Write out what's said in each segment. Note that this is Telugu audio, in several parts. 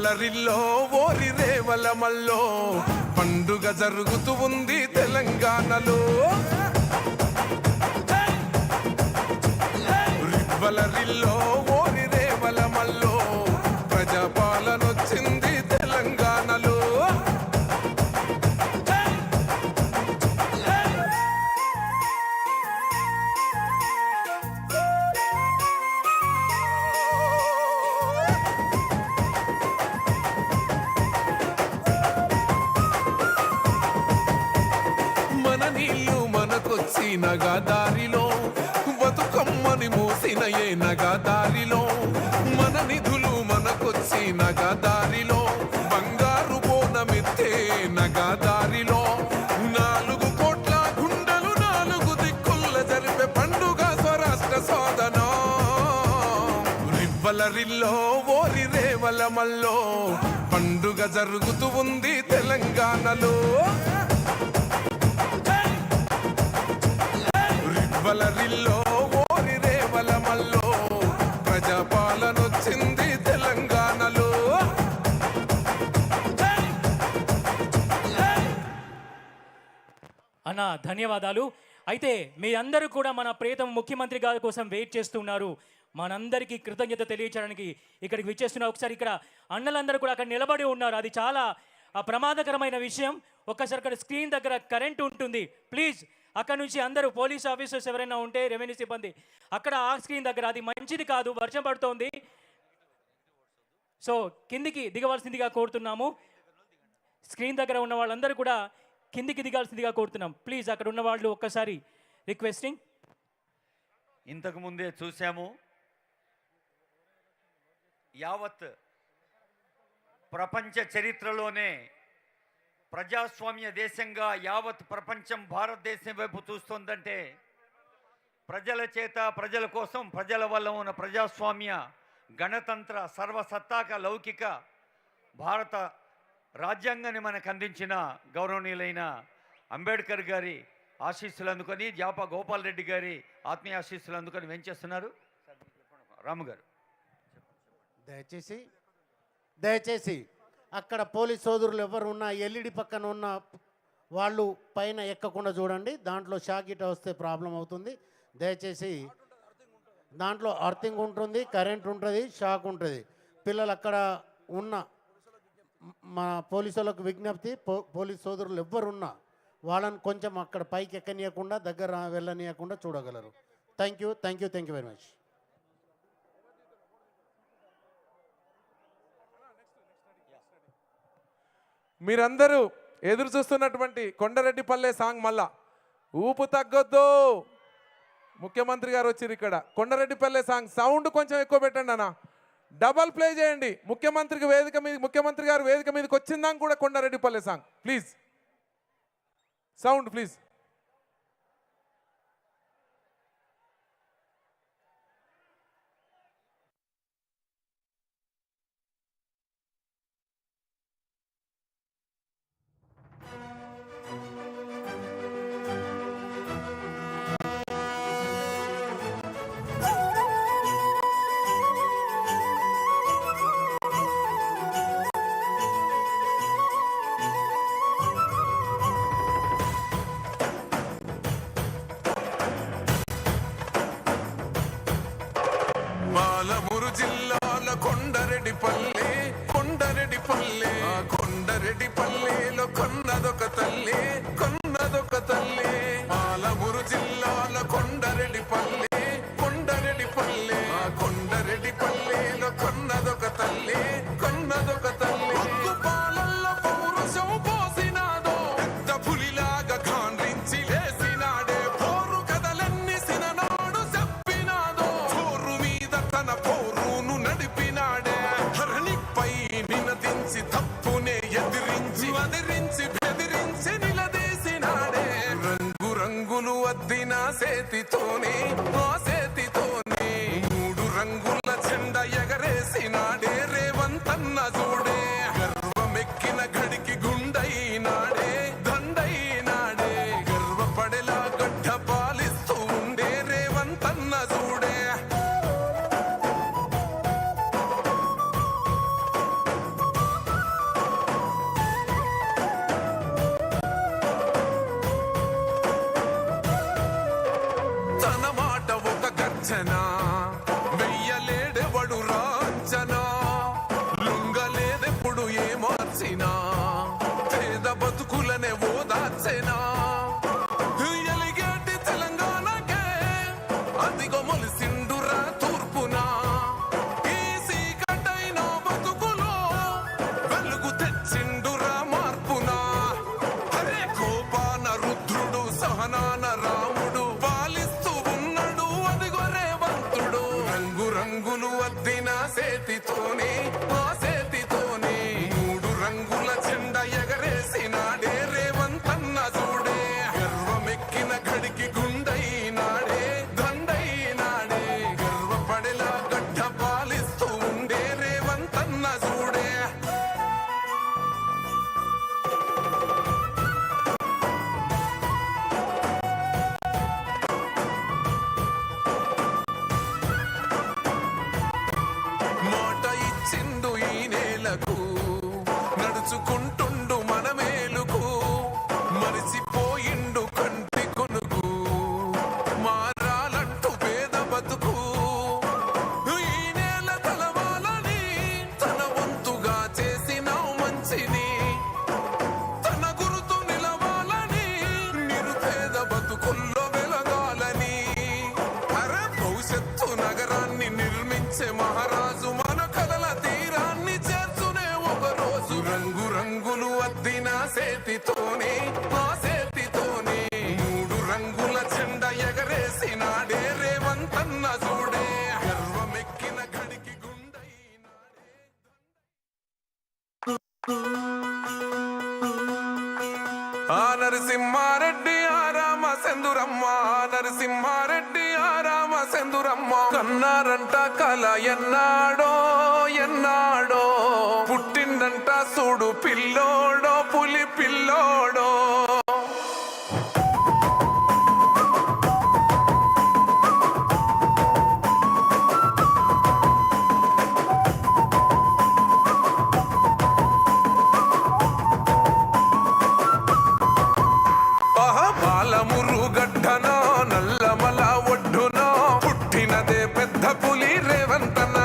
రివ్వలరిల్లో ఓరి రేవలమల్లో పండుగ జరుగుతూ ఉంది తెలంగాణలో. రివ్వలరిల్లో ఓరి రేవలమల్లో ప్రజాపాలనొచ్చింది తెలంగాణలో. నగా దారిలో బతుకమ్మని మూసిన ఏ నగా దారిలో మన నిధులు మనకొచ్చి నగా దారిలో బంగారు బోనమిత్తే నగా దారిలో 4 కోట్ల గుండెలు 4 దిక్కుల జరిపే పండుగ స్వరాష్ట్ర సాధన. రివ్వలరిల్లో ఓరి రేవలమల్లో పండుగ జరుగుతూ ఉంది తెలంగాణలో. రివ్వలరిల్లో ఓరి రేవలమల్లో ప్రజాపాలనొచ్చింది తెలంగాణలో. అన్న ధన్యవాదాలు. అయితే మీ అందరూ కూడా మన ప్రియతమ ముఖ్యమంత్రి గారి కోసం వెయిట్ చేస్తున్నారు. మనందరికీ కృతజ్ఞత తెలియచేయడానికి ఇక్కడికి విచ్చేస్తున్నారు. ఒకసారి ఇక్కడ అన్నలందరూ కూడా అక్కడ నిలబడి ఉన్నారు. అది చాలా ప్రమాదకరమైన విషయం. ఒక్కసారి అక్కడ స్క్రీన్ దగ్గర కరెంట్ ఉంటుంది. ప్లీజ్ అక్కడ నుంచి అందరూ పోలీస్ ఆఫీసర్స్ ఎవరైనా ఉంటే రెవెన్యూ సిబ్బంది అక్కడ ఆ స్క్రీన్ దగ్గర, అది మంచిది కాదు, వర్షం పడుతోంది. సో కిందికి దిగవలసిందిగా కోరుతున్నాము. స్క్రీన్ దగ్గర ఉన్న వాళ్ళందరూ కూడా కిందికి దిగాల్సిందిగా కోరుతున్నాం. ప్లీజ్ అక్కడ ఉన్న వాళ్ళు ఒక్కసారి రిక్వెస్టింగ్. ఇంతకు ముందే చూసాము, యావత్ ప్రపంచ చరిత్రలోనే ప్రజాస్వామ్య దేశంగా యావత్ ప్రపంచం భారతదేశం వైపు చూస్తుందంటే ప్రజల చేత, ప్రజల కోసం, ప్రజల వల్ల ఉన్న ప్రజాస్వామ్య గణతంత్ర సర్వసత్తాక లౌకిక భారత రాజ్యాంగాన్ని మనకు అందించిన గౌరవనీయులైన అంబేద్కర్ గారి ఆశీస్సులు అందుకొని, జాపా గోపాల్ రెడ్డి గారి ఆత్మీయ ఆశీస్సులు అందుకొని వెంచేస్తున్నారు. రాము గారు దయచేసి అక్కడ పోలీస్ సోదరులు ఎవరు ఉన్నా ఎల్ఈడి పక్కన ఉన్న వాళ్ళు పైన ఎక్కకుండా చూడండి. దాంట్లో షాక్ గిట్ వస్తే ప్రాబ్లం అవుతుంది. దయచేసి దాంట్లో అర్థింగ్ ఉంటుంది, కరెంట్ ఉంటుంది, షాక్ ఉంటుంది. పిల్లలు అక్కడ ఉన్న మా పోలీసులకు విజ్ఞప్తి, పోలీస్ సోదరులు ఎవ్వరున్నా వాళ్ళని కొంచెం అక్కడ పైకి ఎక్కనీయకుండా, దగ్గర వెళ్ళనీయకుండా చూడగలరు. Thank you very much. మీరందరూ ఎదురు చూస్తున్నటువంటి కొండరెడ్డిపల్లె సాంగ్ మళ్ళా ఊపు తగ్గొద్దు. ముఖ్యమంత్రి గారు వచ్చారు ఇక్కడ. కొండరెడ్డిపల్లె సాంగ్ సౌండ్ కొంచెం ఎక్కువ పెట్టండి అన్న, డబల్ ప్లే చేయండి. ముఖ్యమంత్రి గారు వేదిక మీదకి వచ్చిందాక కూడా Kondareddipalle song please, sound please. Palamuru జిల్లాల కొండరెడ్డిపల్లెలో కొన్నదొక తల్లి. పాలమూరు జిల్లాల కొండరెడ్డిపల్లెలో కొన్నదొక తల్లి. పాలల్లో పౌరుషం పోసినాదో, పెద్ద పులిలాగా ఖాండ్రించి లేసినాడే. పోరు కథలన్నీ సిననాడు చెప్పినాదో, పోరు మీద తన పోరును నడిపినాడే. హరణిపై నినదించి తప్పునే ఎదిరించి బెదిరించి నిలది ఎవడు రాంచనా లొంగలేదెప్పుడు ఏ మార్చినా పేద బతుకులనే ఓదార్చెనా ఎలిగేటి తెలంగాణకే అదిగో మొలిసిండురా తూర్పునా ఈ సీకటైన బతుకులో వెలుగు తెచ్చిండురా మార్పునా హరే కోపాన రుద్రుడు సహనాన రాముడు పాలిస్తూ ఉన్నాడు అదిగో రేవంతుడు రంగు రంగులు అద్దిన సేతితోనే ఆ సేతితోనే మూడు రంగుల జెండా ఎగరేసినాడే రేవంతన్న చూడే గర్వమెక్కిన గడికి గుండైనాడే దండైనాడే గర్వపడేలా గడ్డ పాలిస్తూ ఉండే రేవంతన్న చూడే మాట ఇచ్చిండు ఈ నేలకు నడుచుకుంటుండు మన మేలుకు మరిచిపోయిండు కంటి కొనుకు మారాలంటూ పేద బతుకు ఈ నేల తలవాలని తన వంతుగా చేసిన మంచిని తన గురుతు నిలవాలని నిరుపేద బతుకుల్లో వెలగాలని అరే భవిష్యత్తు నగరాన్ని నిర్మించే మహారాజు మన కలల తీరాన్ని చేర్చునే ఒక రోజు రంగు రంగులు అద్దిన సేతితోనే ఆ సేతితోనే మూడు రంగుల జెండా ఎగరేసినాడే రేవంతన్న చూడే గర్వమెక్కిన గడికి గుండైనాడే ఆ నరసింహారెడ్డి ఆ రామచంద్రమ్మ నరసింహారెడ్డి ఆ రామచంద్రమ్మ కన్నారంట కల ఎన్నాడో ఎన్నాడో పుట్టిండంట చూడు పిల్లోడో పులి పిల్లోడో బాలమురు గడ్డనో నల్లమల ఒడ్డునో పుట్టినదే పెద్ద పులి రేవంతన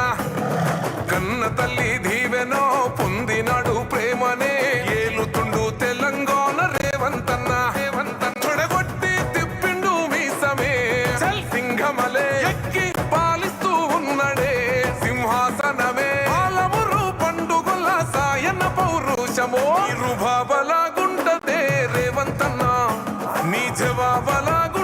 కన్న తల్లి దీవెనో పొందినాడు ప్రేమనే ఏలుతుండు తెలంగాణ రేవంతన్న రేవంతన్న తొడగొట్టి తిప్పిండు మీసమే సింహమలే ఎక్కి పాలిస్తూ ఉన్నడే సింహాసనమే బాలమురు పండుగల సాయన పౌరుషమో ఇరుబాబలాగుంటదే రేవంతన్న నీ జవాబలాగు